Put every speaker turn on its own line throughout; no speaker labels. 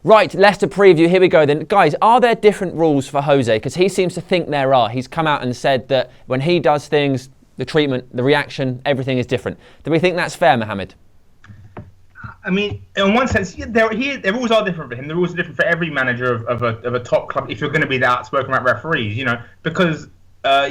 Right, Leicester preview, here we go then. Guys, are there different rules for Jose? Because he seems to think there are. He's come out and said that when he does things, the treatment, the reaction, everything is different. Do we think that's fair, Mohammed?
I mean, in one sense, the rules are different for him. The rules are different for every manager of a top club if you're going to be that outspoken about referees, because the FA are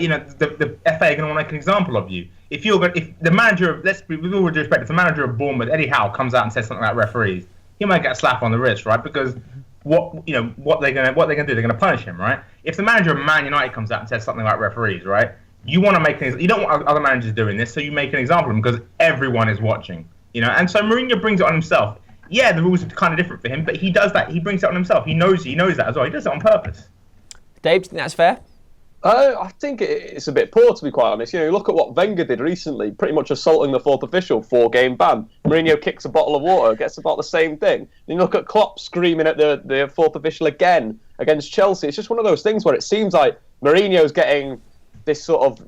going to want to make an example of you. If the manager of, with all due respect, if the manager of Bournemouth, Eddie Howe, comes out and says something about referees, he might get a slap on the wrist, right? Because what they're gonna do, they're gonna punish him, right? If the manager of Man United comes out and says something about referees, right? You want to you don't want other managers doing this, so you make an example of them because everyone is watching, And so Mourinho brings it on himself. Yeah, the rules are kind of different for him, but he does that. He brings it on himself. He knows that as well. He does it on purpose.
Dave, do you think that's fair?
I think it's a bit poor, to be quite honest. Look at what Wenger did recently, pretty much assaulting the fourth official, 4-game ban. Mourinho kicks a bottle of water, gets about the same thing. Then you look at Klopp screaming at the fourth official again against Chelsea. It's just one of those things where it seems like Mourinho's getting this sort of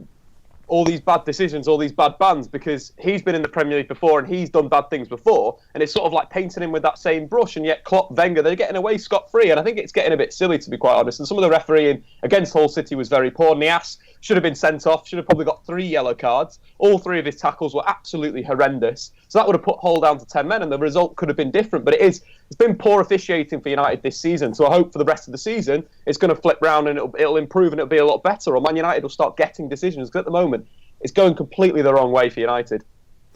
all these bad decisions, all these bad bans, because he's been in the Premier League before and he's done bad things before, and it's sort of like painting him with that same brush, and yet Klopp, Wenger, they're getting away scot-free, and I think it's getting a bit silly, to be quite honest. And some of the refereeing against Hull City was very poor. Nias should have been sent off, should have probably got 3 yellow cards. All 3 of his tackles were absolutely horrendous. So that would have put Hull down to 10 men, and the result could have been different. But it's been poor officiating for United this season. So I hope for the rest of the season, it's going to flip round and it'll improve and it'll be a lot better. Or Man United will start getting decisions, because at the moment, it's going completely the wrong way for United.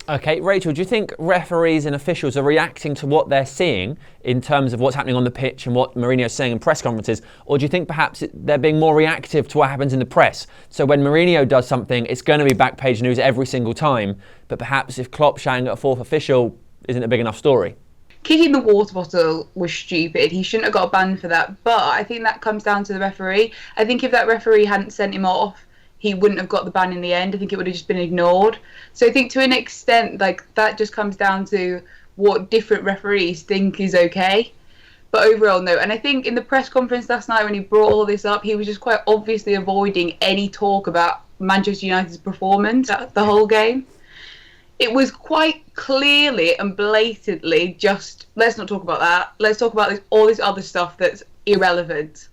Okay, Rachel, do you think referees and officials are reacting to what they're seeing in terms of what's happening on the pitch and what Mourinho's saying in press conferences? Or do you think perhaps they're being more reactive to what happens in the press? So when Mourinho does something, it's going to be back page news every single time. But perhaps if Klopp shouting at a fourth official isn't a big enough story.
Kicking the water bottle was stupid. He shouldn't have got banned for that. But I think that comes down to the referee. I think if that referee hadn't sent him off, he wouldn't have got the ban in the end. I think it would have just been ignored. So I think to an extent, that just comes down to what different referees think is okay. But overall, no. And I think in the press conference last night when he brought all this up, he was just quite obviously avoiding any talk about Manchester United's performance at the whole game. It was quite clearly and blatantly just, let's not talk about that. Let's talk about all this other stuff that's irrelevant.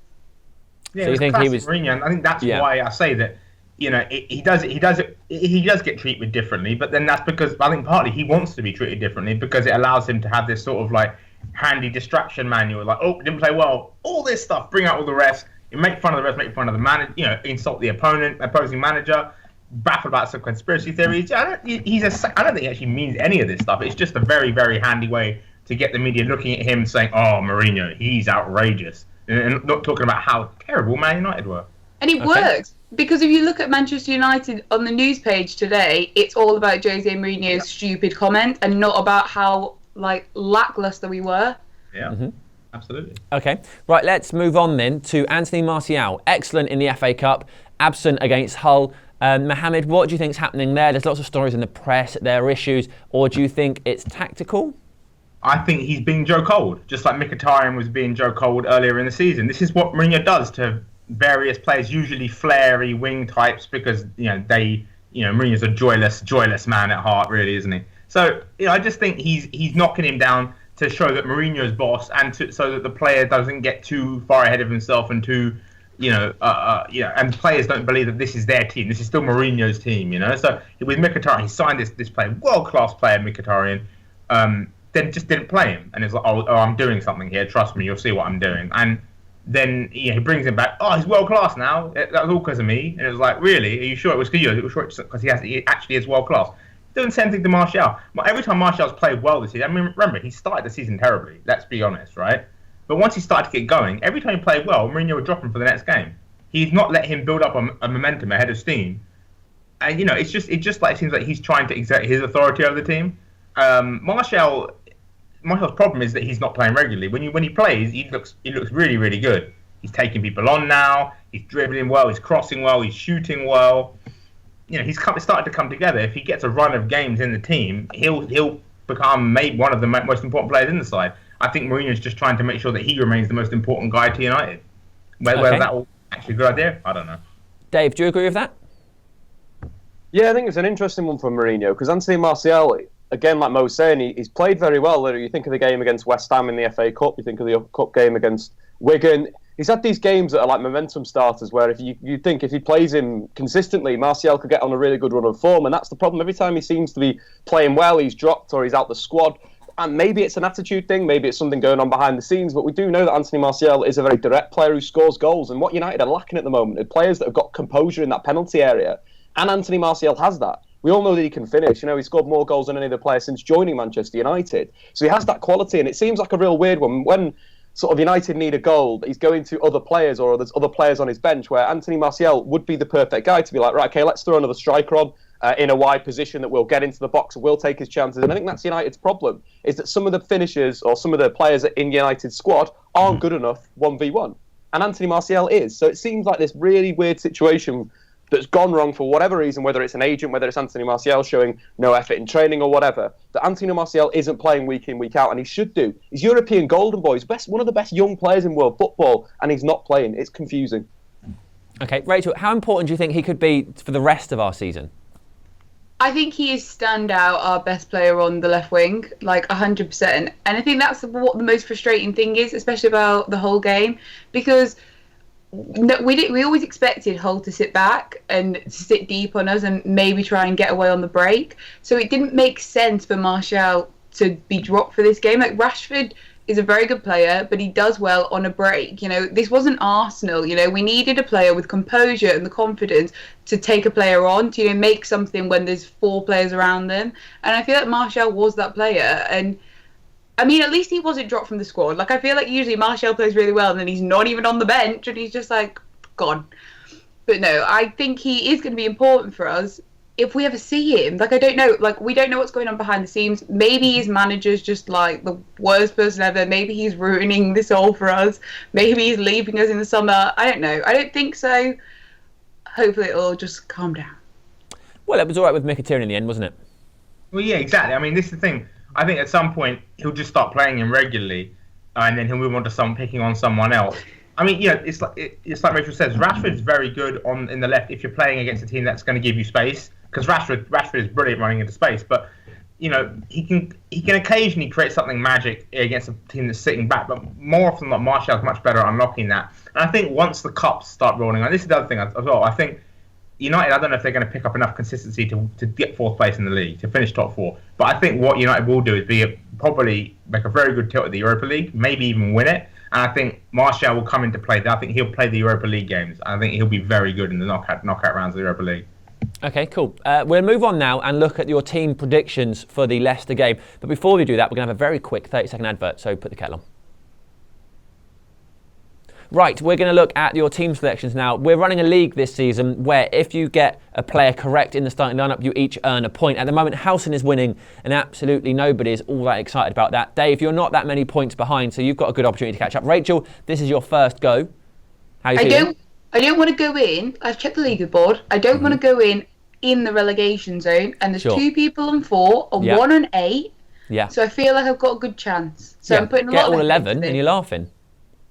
Yeah, so you think he was Mourinho, and I think that's why I say that. He does get treated differently, but then that's because I think partly he wants to be treated differently because it allows him to have this sort of like handy distraction manual, like, oh, didn't play well, all this stuff, bring out all the refs, you make fun of the refs, make fun of the manager, insult the opposing manager, baffle about some conspiracy theories. I don't think he actually means any of this stuff. It's just a very, very handy way to get the media looking at him saying, oh, Mourinho, he's outrageous, and not talking about how terrible Man United were.
And it works. Because if you look at Manchester United on the news page today, it's all about Jose Mourinho's stupid comment and not about how lackluster we were.
Yeah, absolutely.
Okay, right, let's move on then to Anthony Martial. Excellent in the FA Cup, absent against Hull. Mohammed, what do you think is happening there? There's lots of stories in the press, there are issues, or do you think it's tactical?
I think he's being Joe Cold, just like Mkhitaryan was being Joe Cold earlier in the season. This is what Mourinho does to various players, usually flary wing types, because Mourinho's a joyless man at heart, really, isn't he? So I just think he's knocking him down to show that Mourinho's boss, and so that the player doesn't get too far ahead of himself and and players don't believe that this is their team. This is still Mourinho's team, So with Mkhitaryan, he signed this player, world class player, Mkhitaryan, then just didn't play him, and it's like, oh, I'm doing something here. Trust me, you'll see what I'm doing. And then he brings him back. Oh, he's world class now. That was all because of me. And it was like, really? Are you sure it was because you? It was because he actually is world class. Doing the same thing to Martial. Every time Martial's played well this season, I mean, remember, he started the season terribly. Let's be honest, right? But once he started to get going, every time he played well, Mourinho would drop him for the next game. He's not let him build up a momentum ahead of steam. And it seems like he's trying to exert his authority over the team. Martial's problem is that he's not playing regularly. When he plays, he looks really, really good. He's taking people on now. He's dribbling well. He's crossing well. He's shooting well. He's started to come together. If he gets a run of games in the team, he'll become maybe one of the most important players in the side. I think Mourinho's just trying to make sure that he remains the most important guy to United. Whether that will actually be a good idea, I don't know.
Dave, do you agree with that?
Yeah, I think it's an interesting one for Mourinho, because Anthony Martial, again, like Mo was saying, he's played very well. You think of the game against West Ham in the FA Cup, you think of the cup game against Wigan. He's had these games that are like momentum starters where if you think if he plays him consistently, Martial could get on a really good run of form, and that's the problem. Every time he seems to be playing well, he's dropped or he's out the squad. And maybe it's an attitude thing, maybe it's something going on behind the scenes, but we do know that Anthony Martial is a very direct player who scores goals. And what United are lacking at the moment are players that have got composure in that penalty area. And Anthony Martial has that. We all know that he can finish. You know, he scored more goals than any other player since joining Manchester United. So he has that quality, and it seems like a real weird one. When sort of United need a goal, he's going to other players or there's other players on his bench where Anthony Martial would be the perfect guy to be like, right, okay, let's throw another striker on. In a wide position that will get into the box and will take his chances. And I think that's United's problem, is that some of the finishers or some of the players in United's squad aren't good enough 1v1. And Anthony Martial is. So it seems like this really weird situation that's gone wrong for whatever reason, whether it's an agent, whether it's Anthony Martial showing no effort in training or whatever, that Anthony Martial isn't playing week in, week out, and he should do. He's European golden boy. He's one of the best young players in world football, and he's not playing. It's confusing.
Okay, Rachel, how important do you think he could be for the rest of our season?
I think he is standout our best player on the left wing, like 100%. And I think that's what the most frustrating thing is, especially about the whole game, because we always expected Hull to sit back and sit deep on us and maybe try and get away on the break. So it didn't make sense for Martial to be dropped for this game. Like, Rashford is a very good player, but he does well on a break. You know, this wasn't Arsenal. You know, we needed a player with composure and the confidence to take a player on, to, you know, make something when there's 4 players around them. And I feel like Martial was that player. And I mean, at least he wasn't dropped from the squad. Like, I feel like usually Martial plays really well and then he's not even on the bench and he's just like gone. But no, I think he is going to be important for us. If we ever see him, like, I don't know, like, we don't know what's going on behind the scenes. Maybe his manager's just like the worst person ever. Maybe he's ruining this all for us. Maybe he's leaving us in the summer. I don't know. I don't think so. Hopefully it'll just calm down.
Well, it was all right with Mkhitaryan in the end, wasn't it?
Well, yeah, exactly. I mean, this is the thing. I think at some point he'll just start playing him regularly, and then he'll move on to picking on someone else. I mean, you know, it's like Rachel says, Rashford's very good in the left if you're playing against a team that's going to give you space. Because Rashford is brilliant running into space, but you know he can occasionally create something magic against a team that's sitting back. But more often than not, Martial's much better at unlocking that. And I think once the cups start rolling, and this is the other thing as well, I think United, I don't know if they're going to pick up enough consistency to get 4th place in the league, to finish top 4. But I think what United will do is probably make a very good tilt at the Europa League, maybe even win it. And I think Martial will come into play. I think he'll play the Europa League games. I think he'll be very good in the knockout rounds of the Europa League.
Okay, cool. We'll move on now and look at your team predictions for the Leicester game. But before we do that, we're going to have a very quick 30-second advert, so put the kettle on. Right, we're going to look at your team selections now. We're running a league this season where if you get a player correct in the starting lineup, you each earn a point. At the moment, Howson is winning, and absolutely nobody is all that excited about that. Dave, you're not that many points behind, so you've got a good opportunity to catch up. Rachel, this is your first go. How are you feeling?
I don't want to go in. I've checked the league board. I don't want to go in the relegation zone. And there's 2 people on 4 and 1 on 8.
Yeah.
So I feel like I've got a good chance. So I'm putting a lot of
all 11 and you're laughing.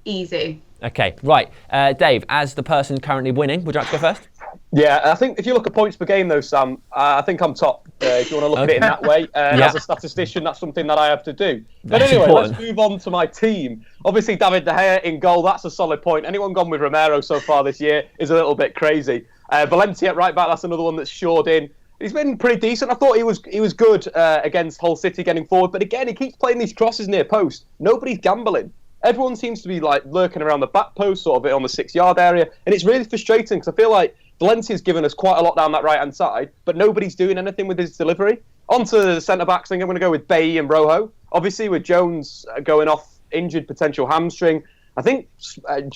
Easy.
Okay, right. Dave, as the person currently winning, would you like to go first?
Yeah, I think if you look at points per game, though, Sam, I think I'm top. If you want to look at it in that way, as a statistician, that's something that I have to do. But anyway, let's move on to my team. Obviously, David De Gea in goal, that's a solid point. Anyone gone with Romero so far this year is a little bit crazy. Valencia at right back, that's another one that's shored in. He's been pretty decent. I thought he was good against Hull City getting forward, but again, he keeps playing these crosses near post. Nobody's gambling. Everyone seems to be like lurking around the back post, sort of on the 6-yard area, and it's really frustrating because I feel like Valencia's given us quite a lot down that right-hand side, but nobody's doing anything with his delivery. On to the centre-backs, I think I'm going to go with Bailly and Rojo. Obviously, with Jones going off injured, potential hamstring, I think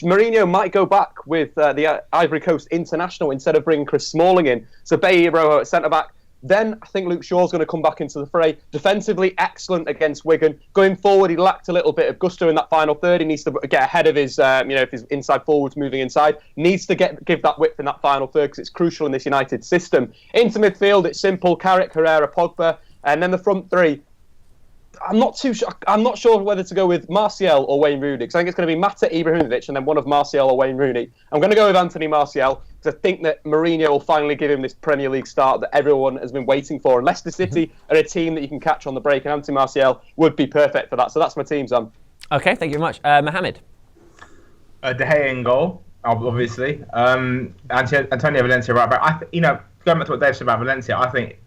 Mourinho might go back with the Ivory Coast international instead of bringing Chris Smalling in. So Bailly and Rojo at centre-back. Then I think Luke Shaw's going to come back into the fray. Defensively, excellent against Wigan. Going forward, he lacked a little bit of gusto in that final third. He needs to get ahead of his, if his inside forwards moving inside, needs to give that width in that final third because it's crucial in this United system. Into midfield, it's simple: Carrick, Herrera, Pogba, and then the front 3. I'm not too sure. I'm not sure whether to go with Martial or Wayne Rooney, because I think it's going to be Mata, Ibrahimovic, and then one of Martial or Wayne Rooney. I'm going to go with Anthony Martial, because I think that Mourinho will finally give him this Premier League start that everyone has been waiting for. And Leicester City are a team that you can catch on the break, and Anthony Martial would be perfect for that. So that's my team, Sam.
Okay, thank you very much. Mohammed?
De Gea in goal, obviously. Antonio Valencia right back. Going back to what Dave said about Valencia, I think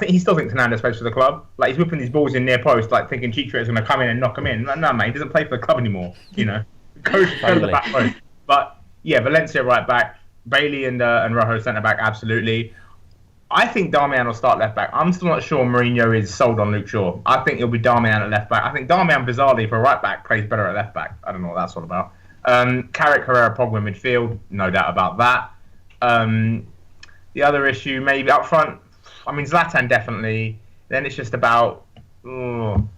he still thinks Hernandez plays for the club. Like, he's whipping these balls in near post, like thinking Chicharito is going to come in and knock him in. Like, no, man, he doesn't play for the club anymore. Go to the back post. But yeah, Valencia right back, Bailey and Rojo centre back, absolutely. I think Darmian will start left back. I'm still not sure Mourinho is sold on Luke Shaw. I think it'll be Darmian at left back. I think Darmian, bizarrely, for right back, plays better at left back. I don't know what that's all about. Carrick, Herrera, Pogba midfield, no doubt about that. The other issue, maybe up front, Zlatan definitely. Then it's just about, I'm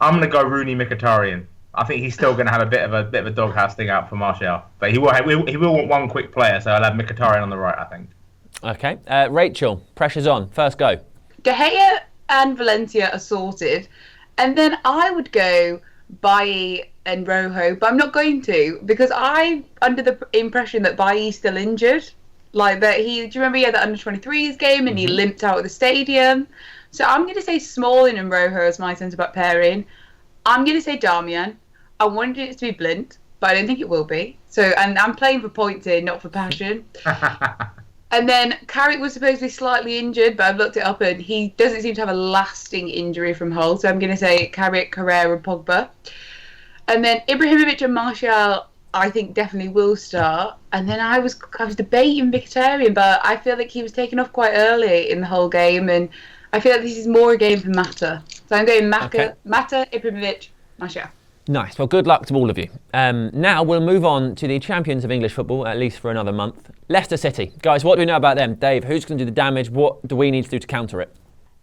going to go Rooney Mkhitaryan. I think he's still going to have a bit of a doghouse thing out for Martial, but he will want one quick player, so I'll have Mkhitaryan on the right, I think.
Okay, Rachel, pressure's on. First go.
De Gea and Valencia are sorted, and then I would go Bailly and Rojo, but I'm not going to, because I'm under the impression that Bailly's still injured. Like that, do you remember he had the under-23s game and he limped out of the stadium? So I'm going to say Smalling and Rojo as my centre-back pairing. I'm going to say Darmian. I wanted it to be Blint, but I don't think it will be. And I'm playing for points here, not for passion. And then Carrick was supposed to be slightly injured, but I've looked it up and he doesn't seem to have a lasting injury from Hull. So I'm going to say Carrick, Herrera and Pogba. And then Ibrahimovic and Martial, I think definitely will start. And then I was debating Mkhitaryan, but I feel like he was taken off quite early in the whole game, and I feel like this is more a game for Mata. So I'm going Mata, Ibrahimovic, Martial.
Nice. Well, good luck to all of you. Now we'll move on to the champions of English football, at least for another month. Leicester City. Guys, what do we know about them? Dave, who's going to do the damage? What do we need to do to counter it?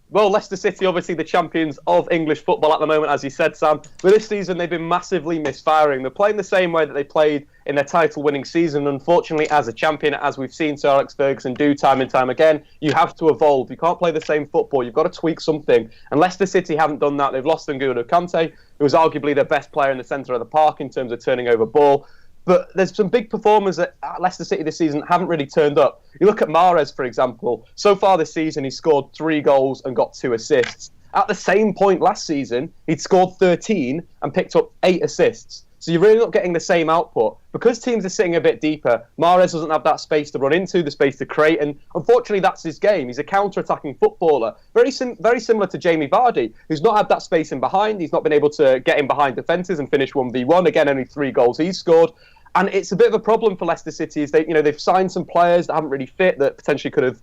Well, Leicester City, obviously the champions of English football at the moment, as you said, Sam. But this season, they've been massively misfiring. They're playing the same way that they played in their title-winning season. Unfortunately, as a champion, as we've seen Sir Alex Ferguson do time and time again, you have to evolve. You can't play the same football. You've got to tweak something. And Leicester City haven't done that. They've lost N'Golo Kante, who was arguably their best player in the centre of the park in terms of turning over ball. But there's some big performers at Leicester City this season haven't really turned up. You look at Mahrez, for example. So far this season, he's scored 3 goals and got 2 assists. At the same point last season, he'd scored 13 and picked up 8 assists. So you're really not getting the same output. Because teams are sitting a bit deeper, Mahrez doesn't have that space to run into, the space to create, and unfortunately that's his game. He's a counter-attacking footballer, very similar to Jamie Vardy, who's not had that space in behind. He's not been able to get in behind defences and finish 1v1. Again, only 3 goals he's scored. And it's a bit of a problem for Leicester City. Is they've signed some players that haven't really fit, that potentially could have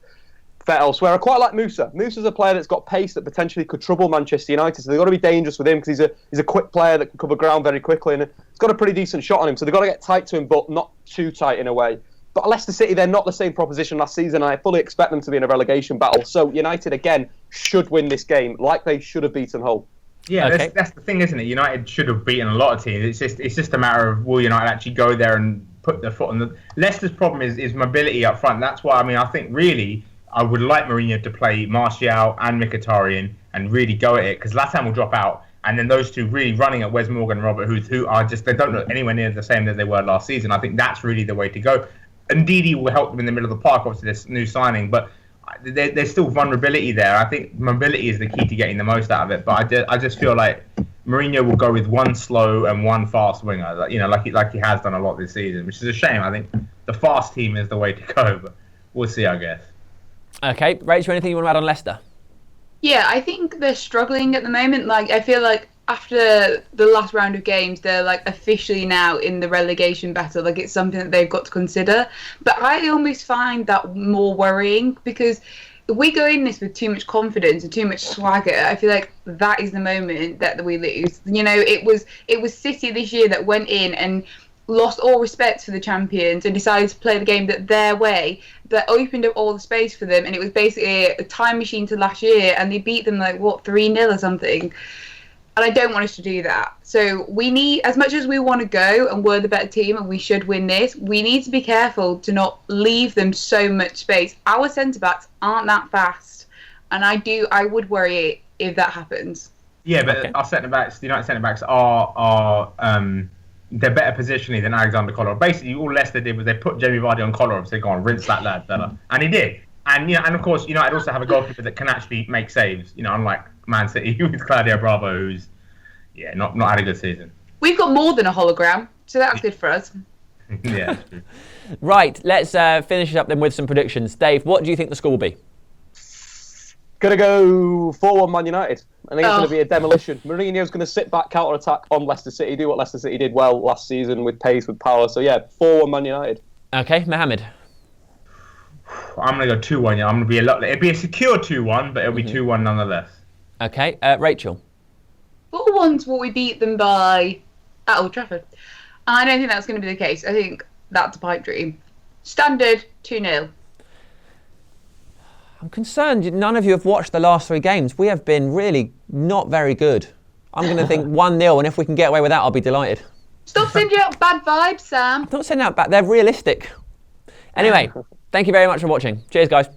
fit elsewhere. I quite like Musa. Musa's a player that's got pace that potentially could trouble Manchester United. So they've got to be dangerous with him because he's a quick player that can cover ground very quickly, and he's got a pretty decent shot on him. So they've got to get tight to him, but not too tight in a way. But Leicester City, they're not the same proposition last season. And I fully expect them to be in a relegation battle. So United again should win this game, like they should have beaten Hull.
Yeah,
okay.
That's the thing, isn't it? United should have beaten a lot of teams. It's just a matter of will United actually go there and put their foot on the. Leicester's problem is mobility up front. That's why I think really I would like Mourinho to play Martial and Mkhitaryan and really go at it, because Zlatan will drop out, and then those two really running at Wes Morgan and Robert Huth, who are just, they don't look anywhere near the same that they were last season. I think that's really the way to go. And Ndidi will help them in the middle of the park, obviously this new signing, but there's still vulnerability there. I think mobility is the key to getting the most out of it. But I just feel like Mourinho will go with one slow and one fast winger, like he has done a lot this season, which is a shame. I think the fast team is the way to go, but we'll see, I guess.
Okay, Rachel, anything you want to add on Leicester?
Yeah, I think they're struggling at the moment. Like, I feel like after the last round of games, they're like officially now in the relegation battle. Like, it's something that they've got to consider. But I almost find that more worrying, because if we go in this with too much confidence and too much swagger, I feel like that is the moment that we lose. You know, it was City this year that went in and lost all respect for the champions and decided to play the game their way, that opened up all the space for them, and it was basically a time machine to last year, and they beat them 3-0 or something. And I don't want us to do that. So we need, as much as we want to go and we're the better team and we should win this, we need to be careful to not leave them so much space. Our centre-backs aren't that fast, and I would worry if that happens.
Yeah, but
Okay.
our centre-backs, the United centre-backs are they're better positionally than Alexander Kolarov. Basically, all Leicester did was they put Jamie Vardy on Kolarov, so they go on, rinse that lad, fella. And he did. And and of course, United also have a goalkeeper that can actually make saves, unlike Man City with Claudio Bravo, who's, not had a good season.
We've got more than a hologram, so that's good for us.
Yeah, that's true.
Right, let's finish it up then with some predictions. Dave, what do you think the score will be?
Gonna go 4-1 Man United. I think it's going to be a demolition. Mourinho's going to sit back, counter-attack on Leicester City, do what Leicester City did well last season with pace, with power. So, 4-1 Man United.
Okay, Mohammed.
I'm going to go 2-1. Yeah, I'm going to be it'll be a secure 2-1, but it'll be 2-1 nonetheless.
Okay, Rachel.
4-1 will we beat them by at Old Trafford? I don't think that's going to be the case. I think that's a pipe dream. Standard 2-0.
I'm concerned none of you have watched the last 3 games. We have been really not very good. I'm going to think 1-0, and if we can get away with that, I'll be delighted.
Stop sending out bad vibes, Sam.
I'm not saying that back. They're realistic. Anyway, thank you very much for watching. Cheers, guys.